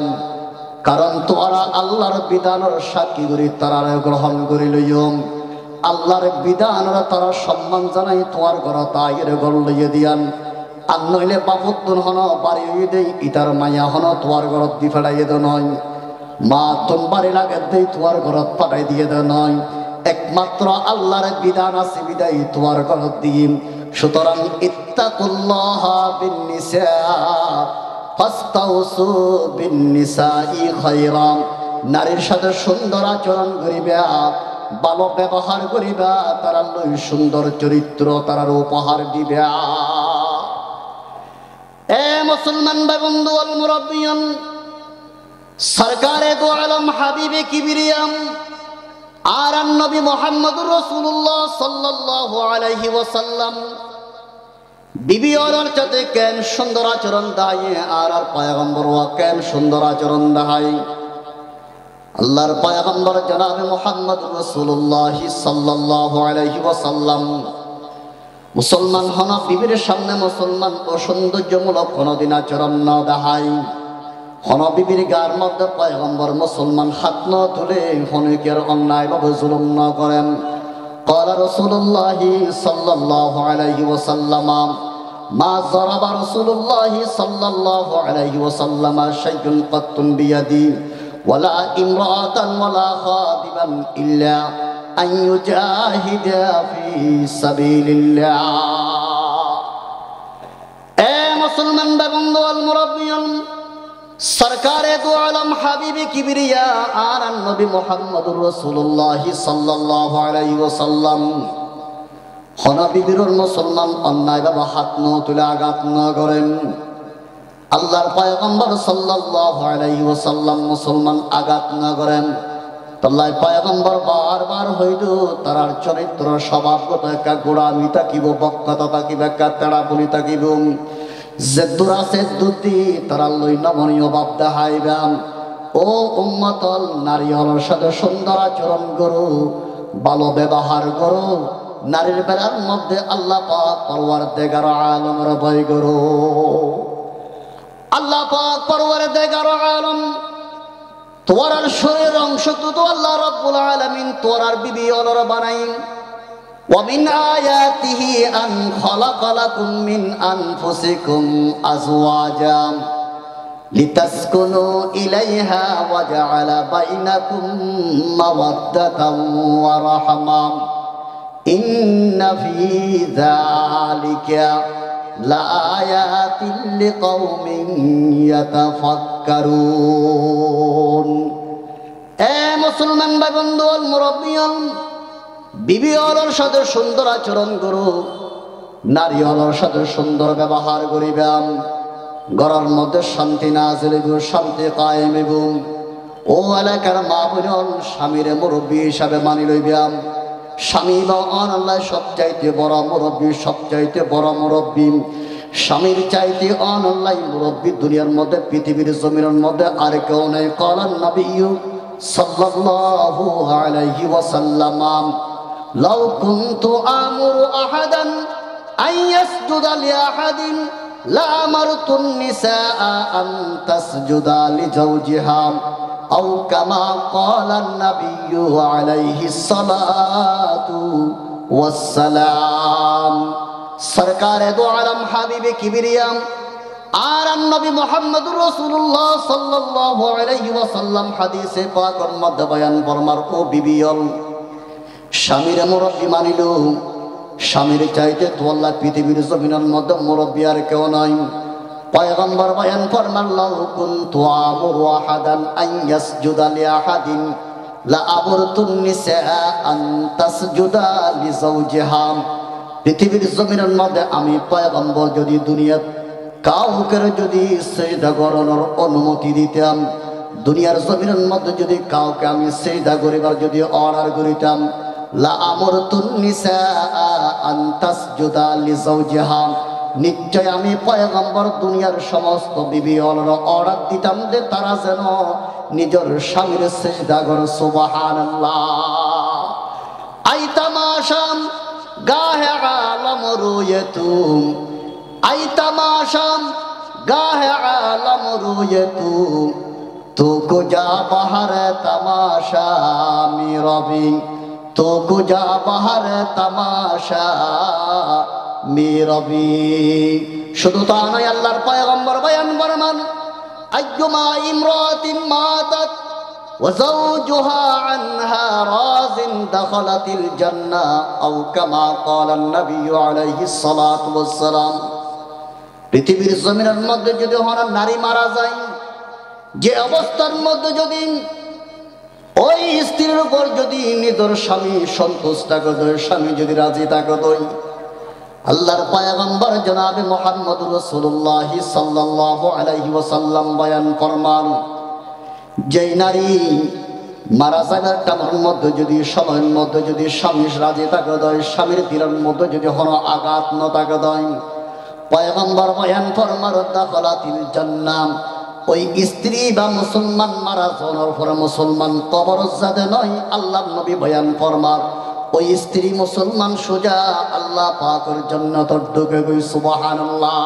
কারণ তোরা আল্লাহর বিধানের সাক্ষী করি তারা গ্রহণ করি লইও আল্লাহর বিধানের তারা সম্মান জানাই তোমার ঘর তাইয়ের ঘর লইয়ে দিয়ান আর নইলে বাপুত্তন হন বাড়ি দেই ইটার মাইয়া হন তোমার ঘরত দি ফেলাইয়ে দে নয় মা তোর বাড়ি লাগে দেই তোমার ঘরত পাঠাই দিয়ে দে নয় একমাত্র আল্লাহর বিধান আছে বিদায় তোমার ঘরত দিম সুতরাং ইত্তাকুল্লাহা বিন নিসা ফাস্তাউসু বিন নিসাই খায়রা নারীর সাথে সুন্দর আচরণ করিবা ভালো ব্যবহার করিবা তারা লই সুন্দর চরিত্র তারার উপহার দিবা এ মুসলমান ভাই বন্ধু আল মুরাব্বিয়ান সরকারে দো আলম হাবিবে কিবরিয়াম আর নবী মুহাম্মদুর রাসূলুল্লাহ সাল্লাল্লাহু আলাইহি ওয়াসাল্লাম বিবি ওর সাথে কেন সুন্দর আচরণ দেয় আর পয়গম্বর ওয়া কেন সুন্দর আচরণ দেয় আল্লাহর পয়গম্বর জনাবে মুহাম্মদুর রাসূলুল্লাহ সাল্লাল্লাহু আলাইহি ওয়াসাল্লাম মুসলমান হন বিবির সামনে মুসলমান অসৌন্দর্যমূলক কোনদিন আচরণ না দেখায় হন বিবির গার মধ্যে পয়গম্বর মুসলমান হাত না তুলে হনিকের অন্যায়ভাবে জুলুম না করেন قال رسول الله صلى الله عليه وسلم ما ضرب رسول الله صلى الله عليه وسلم شيء قط بيدي ولا امرأة ولا خادما إلا أن يجاهد في سبيل الله اے مسلمان بندو المربیان سرکار دو عالم حبیب کبریا آن نبی محمد رسول اللہ صلی اللہ علیہ وسلم হনবি বীরর মুসলমান অন্যায় বাবা হাত ন তুলে আঘাত না করেন আল্লাহর পয়গম্বর সাল্লাল্লাহু আলাইহি ওয়াসাল্লাম মুসলমান আঘাত না করেন আল্লাহর পয়গম্বর বারবার হইল তার চরিত্র স্বভাবগত একটা গোড়ামি থাকিব বক্কতা থাকিব একটা তেড়াপুলি থাকিব যে দুরাসে দুদি তারা লই নমনীয় ভাব দেখাইবেন ও উম্মতল নারী হলোর সাথে সুন্দর আচরণ করো ভালো ব্যবহার করো নারীর বেলার মধ্যে আল্লাহ পাক পরওয়ারদিগার আলমের ভয় করো আল্লাহ পাক পরওয়ারদিগার আলম তোমার শরীরের অংশ তো আল্লাহ রাব্বুল আলামিন তোমার বিবি ওলর বানাইন ومن آياته أن خلق لكم من أنفسكم أزواجا لتسكنوا إليها وجعل بينكم مودة ورحمة إن في ذلك لآيات لقوم يتفكرون এ মুসলমান ভাই বন্ধু মুরব্বিয়ান বিবি ওলর সাথে সুন্দর আচরণ করো নারী ওলর সাথে সুন্দর ব্যবহার করিবেন ঘরের মধ্যে শান্তি নাযিল হবে শান্তি কায়েম হবে ও এলাকার মা বোন স্বামীর মুরব্বী হিসাবে মানি লইবেন স্বামী বা আল্লাহ সবচাইতে বড় মুরব্বী সবচাইতে বড় মুরব্বী স্বামীর চাইতে আল্লাহ মুরব্বী দুনিয়ার মধ্যে পৃথিবীর জমিনের মধ্যে আর কেউ নেই কালান নবী সাল্লাল্লাহু আলাইহি ওয়াসাল্লাম লাউ কুনতু আমুরু আহাদান আন ইয়াসজুদা লিআহাদিন লা আমারতুন নিসাআ আন তাসজুদা লিজাওজিহা আও কামা ক্বালান নাবিয়্যু আলাইহিস সালাতু ওয়াস সালাম। সরকারে দো আলম হাবিবে কিবরিয়াম আর নবী মুহাম্মদুর রাসূলুল্লাহ সাল্লাল্লাহু আলাইহি ওয়াসাল্লাম হাদিসে পাকের মধ্যে বয়ান ফরমার, ও বিবিয়ল, স্বামীর মুরব্বী মানিল, স্বামীর চাইতে তো আল্লাহ পৃথিবীর জমিনের মধ্যে মুরব্বী আর কেউ নাই। পয়গম্বর বয়ান ফরমান, লাউ কুনতু আমুরু আহাদান আন ইয়াসজুদা লিআহাদিন লা আমরতুন নিসাআ আন তাসজুদা লিজাওজিহা। পৃথিবীর জমিনের মধ্যে আমি পয়গম্বর যদি দুনিয়ার কাউকে যদি সিজদা করানোর অনুমতি দিতাম, দুনিয়ার জমিনের মধ্যে যদি কাউকে আমি সিজদা করিবার যদি অর্ডার করিতাম, লা আমরতুন নিসাআ আন তাসজুদা লিজাওজিহা, নিশ্চয় আমি পয়গম্বর দুনিয়ার সমস্ত বিবি হলরা অর্ডার দিতাম যে তারা যেন নিজের স্বামীর সিজদা করে। সুবহানাল্লাহ। আই তামাশাম গাহে আলম রুয়তুম, আই তামাশাম গাহে আলম রুয়তুম, তো কুজা বাহার তামাশা মিরবি, তো কুজা বাহার তামাশা মিরবি। শুধু তা নয়, আল্লাহর পয়গম্বর বয়ান ফরমান, আইয়ুমা ইমরাতিন মাতাত ওয়া যাওজুহা আনহা রাযিন দাখালাতিল জান্নাহ আও কামা ক্বালান নাবিয়্যু আলাইহিস সালাতু ওয়াস সালাম। পৃথিবীর জমিনের মধ্যে যদি হঠাৎ নারী মারা যায়, যে অবস্থার মধ্যে যদি ওই স্ত্রীর উপর যদি নিজের স্বামী সন্তোষ থাকে, স্বামী যদি রাজি থাকে, আল্লাহর পয়গম্বর জনাবে মুহাম্মদুর রাসূলুল্লাহ সাল্লাল্লাহু আলাইহি ওয়াসাল্লাম বয়ান ফরমান, যেই নারী মারা যাবার টাইমের মধ্যে যদি সময়ের মধ্যে যদি স্বামী রাজি থাকে, স্বামীর দিলের মধ্যে যদি কোনো আঘাত ন থাকে, পয়গম্বর বয়ান ফরমার, দাখালাতিল জান্নাহ, ওই স্ত্রী বা মুসলমান মারা যাওয়ার পরে মুসলমান কবর জাদে নয়, আল্লাহর নবী বয়ান ফরমার, ওই স্ত্রী মুসলমান সোজা আল্লাহ পাকের জান্নাতের ঢুকে গই। সুবহানাল্লাহ।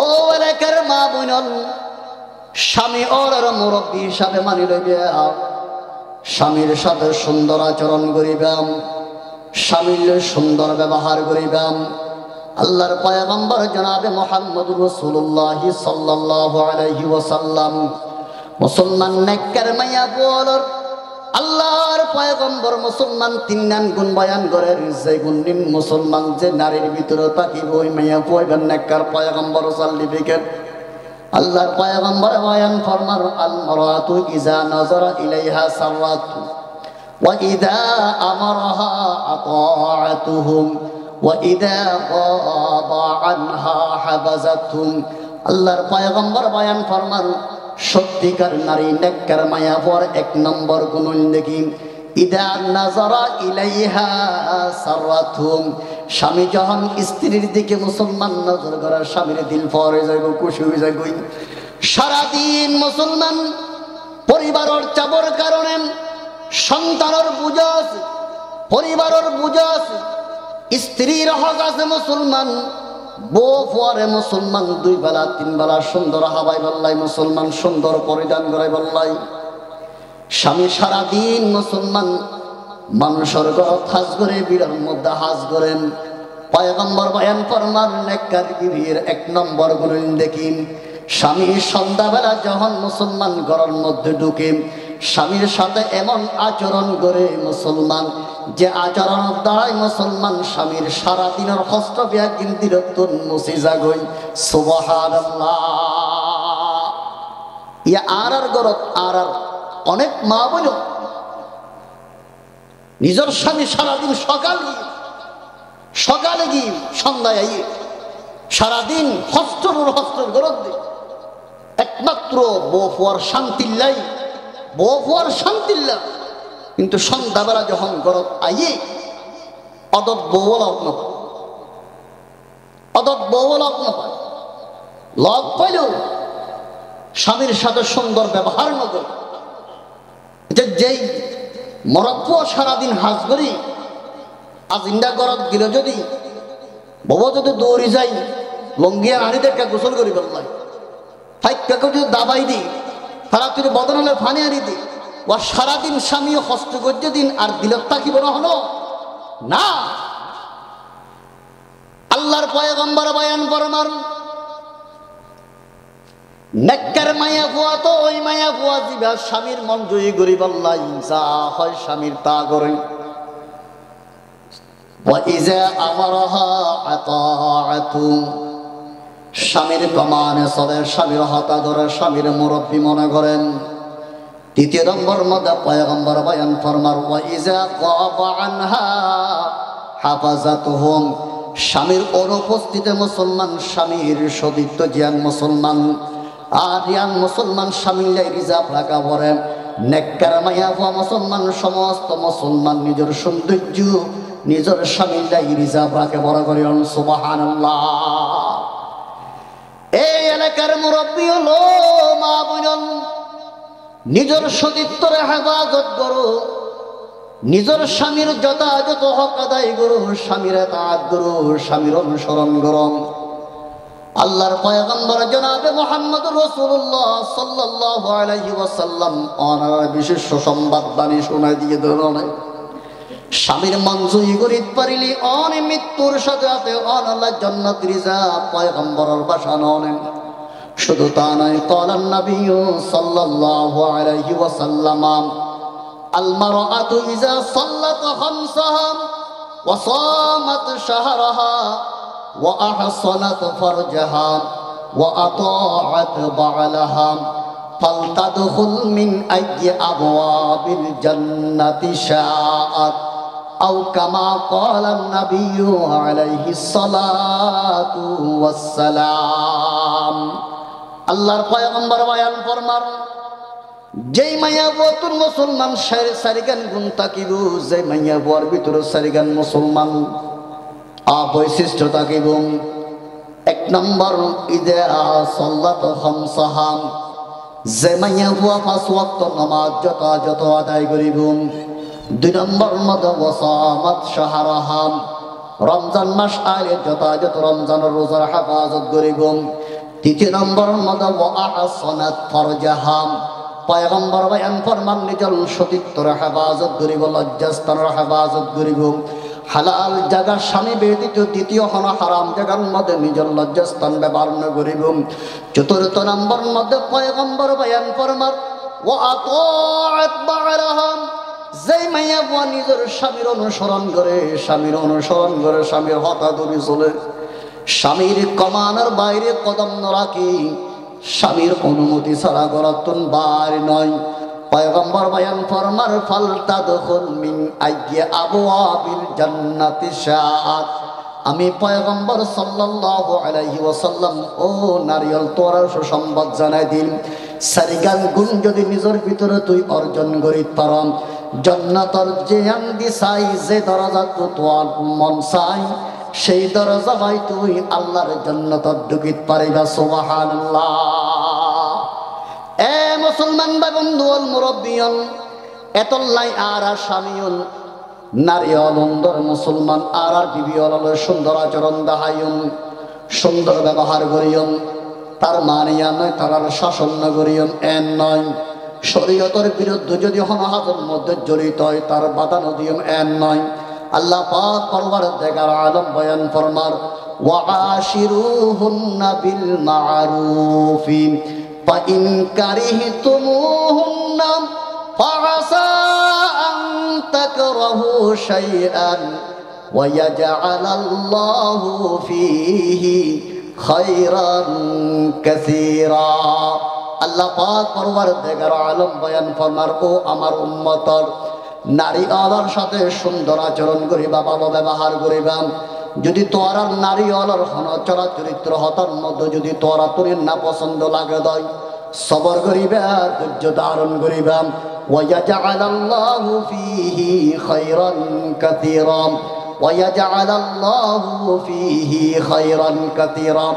ও এলাকার মা বোন, স্বামী ওর মুরব্বী হিসাবে মানি লইবে, স্বামীর সাথে সুন্দর আচরণ করিবাম, স্বামীর সুন্দর ব্যবহার করিবাম। আল্লাহর পয়গম্বর জনাবে মুহাম্মদুর রাসূলুল্লাহ সাল্লাল্লাহু আলাইহি ওয়াসাল্লাম মুসলমান নেককার মাইয়া বলর, আল্লাহর পয়গম্বর মুসলমান তিনগান গুণ বয়ান করেন, যে গুণ মুসলমান যে নারীর ভিতরে তাকিব ওই মাইয়া পয়গান নেককার পয়গম্বর সাল্লিফিকেট। আল্লাহর পয়গম্বর বয়ান ফরমার, আল মারাতু ইজা নাযারা ইলাইহা সাররাতু ওয়া ইযা আমারাহা আতাআতুহুম ওয়া ইযা গাবা আনহা হাবাজাতুহুম। আল্লাহর পয়গম্বর বয়ান ফরমান, সত্যিকার নারী নেককার মায়া পর এক নম্বর গুণ দেখি, ইদা নাযারা ইলাইহা সাররাতুহুম, স্বামী যখন স্ত্রীর দিকে মুসলমান নজর করে, স্বামীর দিল ফরে যায়, খুশি হয়ে যায়। সারাদিন মুসলমান পরিবারের চাপের কারণে সন্তানের বুঝা আছে, পরিবারের বুঝা আছে, স্ত্রীর হক আছে, মুসলমান বউ ফুয়ারে মুসলমান দুই বেলা তিন বেলা সুন্দর হাবাই বললাই, মুসলমান সুন্দর পরিধান করাই বললাই। স্বামী সারাদিন মুসলমান মানুষের ঘর হাজ করে, বিড়ার মধ্যে হাজ করেন। পয়গম্বর বয়ান ফরমান, নেককার বিবির এক নম্বর গুণ দেখি, স্বামী সন্ধ্যাবেলা যখন মুসলমান ঘরের মধ্যে ঢুকে, স্বামীর সাথে এমন আচরণ করে মুসলমান, যে আচরণের দ্বারাই মুসলমান স্বামীর সারাদিনের কষ্ট বিয়া কিন্তু রক্তন মুছি যাগই। সুবহানাল্লাহ। ইয়া আর গরত আর অনেক মা বলো নিজের স্বামী সারাদিন সকালে গিয়ে সন্ধ্যায় আইয়ে সারাদিন হস্তর গরত দিয়ে একমাত্র বউ ফুয়ার শান্তিল্লাই, বউ ফুয়ার শান্তিল্লা, কিন্তু সন্ধ্যাবেলা যখন গরত আইয়ে অদত বউ লগ্ন পায়, অদত বউ লগ্ন পায়, লগ পাইল স্বামীর সাথে সুন্দর ব্যবহার না করে, যেই মরক্কো সারাদিন হাজ করি আজ ইন্ডা গরত গেলে যদি বাবা যদি দৌড়ি যাই লঙ্গিয়া নারীদেরকে গোসল করি বললাই ফাইকা যদি দাবাই দিই তারা তুই বদন হলে ফানি আনি দিই ও সারাদিন স্বামী হস্ত করছে দিন আর দিলত তাকিব না হলো না। আল্লাহর পয়গম্বর বয়ান ফরমান নেককার মায়া ফুয়া তো ওই মায়া ফুয়া জিবা স্বামীর মন জয়ী করি বললাই যা হয় স্বামীর তা করে। ওয়াইজা আমারহা আতাআতু স্বামীর কমানে চলে, স্বামীর হতা ধরে, স্বামীর মুরব্বী মনে করেন। তৃতীয় নম্বর মধ্যে পয়গম্বর বয়ান ফরমার ওয়াইজা গাবা আনহা হাফাজাতুহুম স্বামীর অনুপস্থিতিতে মুসলমান স্বামীর সতীত্ব জিয়ান মুসলমান আর ইয়ান মুসলমান স্বামীর রিজার্ভ রাখা পড়ে। নেককার মায়া ফুয়া মুসলমান সমস্ত মুসলমান নিজের সৌন্দর্য নিজের স্বামীর রিজার্ভ রাখে বড় করে সুবহানাল্লাহ। এই এলাকার মুরব্বী হলো মা বোন, নিজের সতীত্বের হেফাজত করো, নিজের স্বামীর যথাযথ হক আদায় করো, স্বামীর তাআত করো, স্বামীর অনুসরণ করো। আল্লাহর পয়গম্বর জনাবে মুহাম্মদ রাসূলুল্লাহ সাল্লাল্লাহু আলাইহি ওয়াসাল্লাম ওনার বিশেষ সংবাদ বাণী শোনায় দিয়ে ধরনে স্বামীর মন জয়ী করিতে পারিলে অনে মৃত্যুর সাথে সাথে আল্লাহ জান্নাত রিজার্ভ পয়গম্বরের ভাষা নন। শুধু তা নয়, ক্বালান নবী সাল্লাল্লাহু আলাইহি ওয়াসাল্লাম আল মারআতু ইযা সাল্লাত খামসাহা ওয়া সামাত শাহরাহা ওয়া আহসানাত ফারজাহা ওয়া আতাআত বা'লাহা ফালতাদখুল মিন আইয়ি আবওয়াবিল জান্নাতি শাআত আও কামা ক্বালান নবী আলাইহিস সালাতু ওয়াস সালাম। আল্লাহর পয়গম্বর বয়ান ফরমান যেই মাইয়া বুয়াতুর মুসলমান সারিগান গুণ তাকিব, যে মাইয়া বুয়ার ভিতরে সারিগান মুসলমান বৈশিষ্ট্য তাকিব। এক নম্বর ইদা সাল্লাত খামসাহা যে মাইয়া বুয়া 5 ওয়াক্ত নামাজ যথাযথ আদায় করিব। 2 নম্বর মধ্যে ওয়াসামাত শাহরাহা রমজান মাস আইলে যথাযথ রমজানের রোজার হেফাজত করিব। 3 নম্বর মধ্যে ওয়া আহসানাত ফারজাহা পয়গম্বর বয়ান ফরমান নিজের সতীত্বের হেফাজত করিব, লজ্জাস্থানের হেফাজত করিব। হালাল জায়গা স্বামী ব্যতীত দ্বিতীয় হন হারাম জায়গার মধ্যে নিজের লজ্জাস্থান ব্যবহার না করিব। 4 নম্বর মধ্যে পয়গম্বর বয়ান ফরমান ওয়া আতাআত বা'লাহা যেই মাইয়া বুয়া নিজের স্বামীর অনুসরণ করে, স্বামীর অনুসরণ করে, স্বামীর হতা ধরে চলে, স্বামীর কমানোর বাইরে কদম ন রাখি, স্বামীর অনুমতি ছাড়া গরাতুন বার নয়। পয়গম্বর বয়ান ফরমার ফালতাদখুল মিন আইয়ি আবওয়াবিল জান্নাতি শাআত আমি পয়গম্বর সাল্লাল্লাহু আলাইহি ওয়াসাল্লাম ও নারিয়াল তোরা সুসংবাদ জানাই দিন সারিগান গুণ যদি নিজের ভিতরে তুই অর্জন করিতে পারম জান্নাতের যে আন্দি চাই যে দরজা তোর মন চাই সেই দরজা ভাই তুই আল্লাহর জান্নাতত ঢুকিতে পারিবা। সুবহানাল্লাহ। এ মুসলমান ভাই বন্ধুল মুরব্বিয়ন এতলাই আর স্বামীয়ন নারী অলন্দর মুসলমান আর বিবি অলল সুন্দর আচরণ দেখাইন, সুন্দর ব্যবহার করিয়ন। তার মানিয়া নয় তার শাসন না করিয়ন এন নয়। শরীয়তের বিরুদ্ধে যদি হনহাজের মধ্যে জড়িত হয় তার বাধা নদিয়ম এন নয়। আল্লাহ পাক পরওয়ারদিগার আলম বয়ান ফরমার ওয়াআশিরুহুন্না বিল মা'রুফি ফাইন কারিহতুমুহুন্না ফাআসা আন তাকরাহু শাইআন ওয়া ইয়াজআলাল্লাহু ফীহি খায়রান কাসীরা। আল্লাহ পাক পরওয়ারদিগার আলম বয়ান ফরমার ও আমার উম্মতর নারী আলার সাথে সুন্দর আচরণ করিবা, ভালো ব্যবহার করিবা। যদি তোর নারী আলার চলা চরিত্র হতার মধ্যে যদি তোরা তোর না পছন্দ লাগে দয় সবর করিবা, ধৈর্য ধারণ করিবা। ওয়ায়াজআলাল্লাহু ফীহি খায়রান কাসীরা ওয়ায়াজআলাল্লাহু ফীহি খায়রান কাসীরা।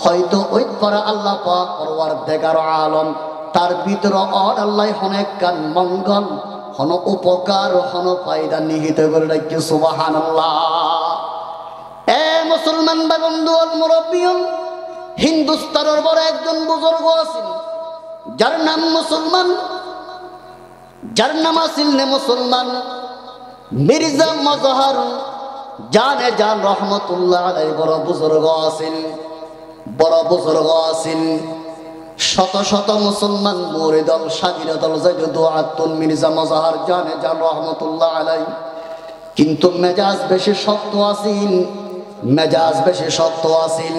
হয়তো ওই পরে আল্লাহ পাক পরওয়ারদিগার আলম তার ভিতরে আল্লাহ অনেক কান মঙ্গল হন উপকার হন ফায়দা নিহিত করে রাখি সুবহানাল্লাহ। এ মুসলমান ভাই বন্ধু আর মুরব্বিয়ন, হিন্দুস্তানের বড় একজন বুজুর্গ আছেন যার নাম মুসলমান, যার নাম আসিল মুসলমান মির্জা মজহার জানে জান রহমতুল্লাহ আলাইহি। বড় বুজুর্গ আছেন, বড় বুজুর্গ আছেন। শত শত মুসলমান মুরিদল শাগির দল যাইদ দুআতুন মির্জা মজহার জানে জান রহমতুল্লাহ আলাইহি। কিন্তু মেজাজ বেশি শক্ত আছেন, মেজাজ বেশি শক্ত আছেন,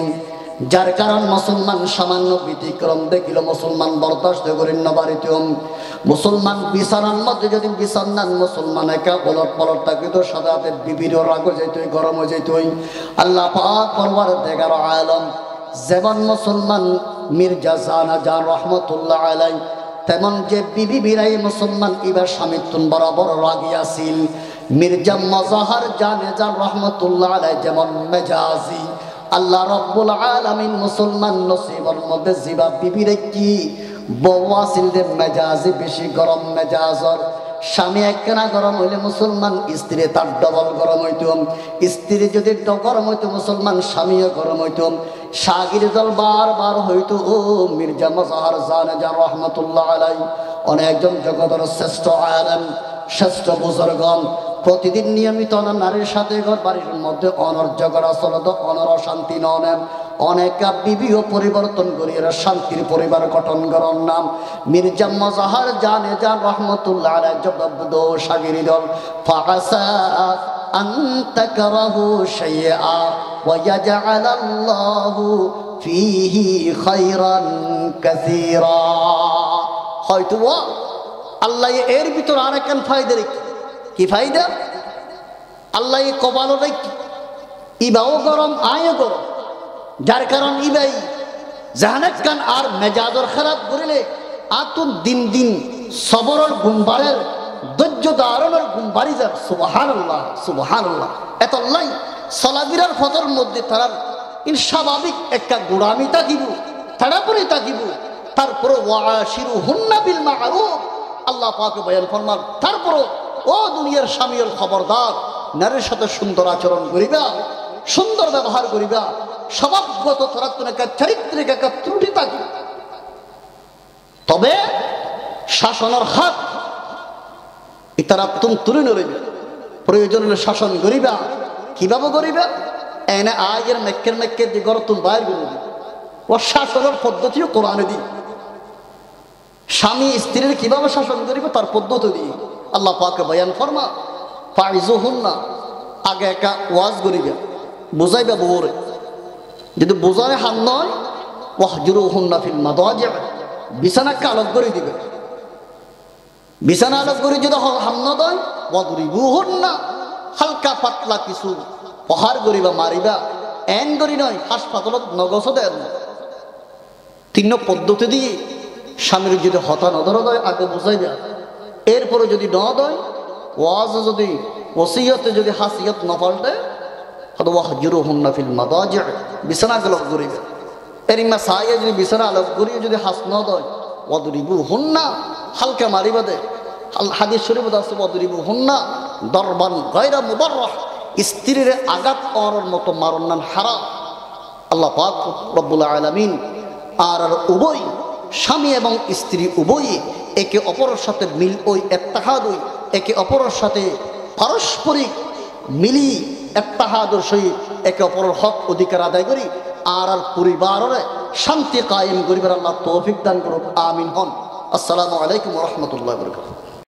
যার কারণ মুসলমান সামান্য ব্যতিক্রম দেখিল মুসলমান বরদাস্ত করেন না। বাড়িতে মুসলমান বিছানার মধ্যে যদি বিছানান মুসলমান একা পলট পলট থাকিত সাথে হাতে বিবির রাগ যেতই গরম হয়ে যেতই। আল্লাহ পাক পরওয়ারদিগার আলম যেমন মুসলমান মির্জা জানা জান রহমতুল্লাহ আলাইহি তেমন যে বিবি বিরাই মুসলমান ইবার স্বামীত্বন বরাবর রাগি আসিল। মির্জা মজহার জানে জান রহমতুল্লাহ আলাইহি যেমন মেজাজি, আল্লাহ রব্বুল আলামিন মুসলমান নসিবের মধ্যে জিবা বিবিরে কি বউ আসিল যে মেজাজি বেশি গরম মেজাজর। স্বামী একখানা গরম হইলে মুসলমান স্ত্রী তার ডবল গরম হইত, স্ত্রী যদি গরম হইতো মুসলমান স্বামীও গরম হইত। শাগির দল বারবার হইতো ও মির্জা মজহার জানে জান রহমতুল্লাহ আলাইহি অনেকজন জগতের শ্রেষ্ঠ আলেম, শ্রেষ্ঠ বুজুর্গণ প্রতিদিন নিয়মিত নারীর সাথে ঘর বাড়ির মধ্যে অনর ঝগড়া চলত, অনর অশান্তি ননেন। অনেক বিবিও পরিবর্তন করি এরা শান্তির পরিবার গঠন করার নাম মির্জা মজহার জানে জান রহমতুল্লাহ আলাইহি জবাব দো শাগিরি দল ফাআসা আন তাকরাহু শাইআ ওয়া ইয়াজআলাল্লাহু ফীহি খায়রান কাসীরা। হয়তো আল্লাহ এর ভিতর আরেকখান ফায়দা রেখে। কি ফায়দা? আল্লাহ কপালও রেখে ইবাও গরম আয়ও গরম, যার কারণ ইবাই জাহানাত খান আর মেজাজর খারাপ করিলে আতুন দিন দিন সবরের গুণবারের ধৈর্য ধারণের গুণবাড়ি যাক। সুবহানাল্লাহ সুবহানাল্লাহ। এত আল্লাহ সলাবিরার ফতর মধ্যে তারার স্বাভাবিক একটা গোড়ামি থাকিব, তারপরে থাকিব, তারপরে ওয়াশিরুহুন্না বিল মা'রুফ আল্লাহ পাক বয়ান ফরমান। তারপরে ও দুনিয়ার স্বামীর খবরদার, নারীর সাথে সুন্দর আচরণ করিবা, সুন্দর ব্যবহার করিবা, স্বভাবগত চারিত্রিক একটা ত্রুটি থাকি। তবে শাসনের হাত তারা তুমি তুলে নড়িবে, প্রয়োজন হলে শাসন করিবা। কিভাবে করিবা? এনে আগের মেক্কের মেক্কের যে গড় তুমি বাইর করে দিবে। ও শাসনের পদ্ধতিও কোরআনে দিই। স্বামী স্ত্রীর কিভাবে শাসন করিবে তার পদ্ধতি দিয়ে আল্লাহ পাকে বয়ান ফরমা। ফাইজুহুন্না আগে একা ওয়াজ করিবে, বুঝাইবে বউরে, যদি বোঝায় হান নয় ওয়াহজুরুহুন্না ফিল মাদাজি', বিছানাকে আলোক করে দিবে। বিছানা আলোক করে যদি হাম না দেয় ওয়াদরিবুহুন্না, হালকা পাতলা কিছু প্রহার করিবা, মারিবা। এন করি নয় হাসপাতালত নগস দেন। তিন পদ্ধতি দিয়ে স্বামীর যদি হতা নদর দেয় আগে বুঝাইবা, এরপরে যদি ন দেয় ওয়াজ, যদি ওসিয়তে যদি হাসিয়ত ন পাল্টে ওয়াহজুরুহুন্না ফিল মাদাজি', বিছানা আলোক করিবে। এর ইমা সাইয়ে যদি বিছানা আলোক করিয়ে যদি হাস ন দেয় ওয়াদরিবুহুন্না, হালকা মারিবা দে। হাদিস শরীফ আছে ওয়াদরিবুহুন্না দরবান গায়রা মুবাররাহ, স্ত্রীর আঘাত করার মতো মারণ নাম হারাম। আল্লাহ পাক রব্বুল আলামিন আর উভয় স্বামী এবং স্ত্রী উভয়ই একে অপরের সাথে মিল ওই ইত্তেহাদ ওই একে অপরের সাথে পারস্পরিক মিলি ইত্তেহাদর সহিত একে অপরের হক অধিকার আদায় করি আর পরিবারের শান্তি কায়েম করিবার আল্লাহ তৌফিক দান করুক। আমিন হন। আসসালামু আলাইকুম ওয়া রাহমাতুল্লাহি ওয়া বারাকাতুহু।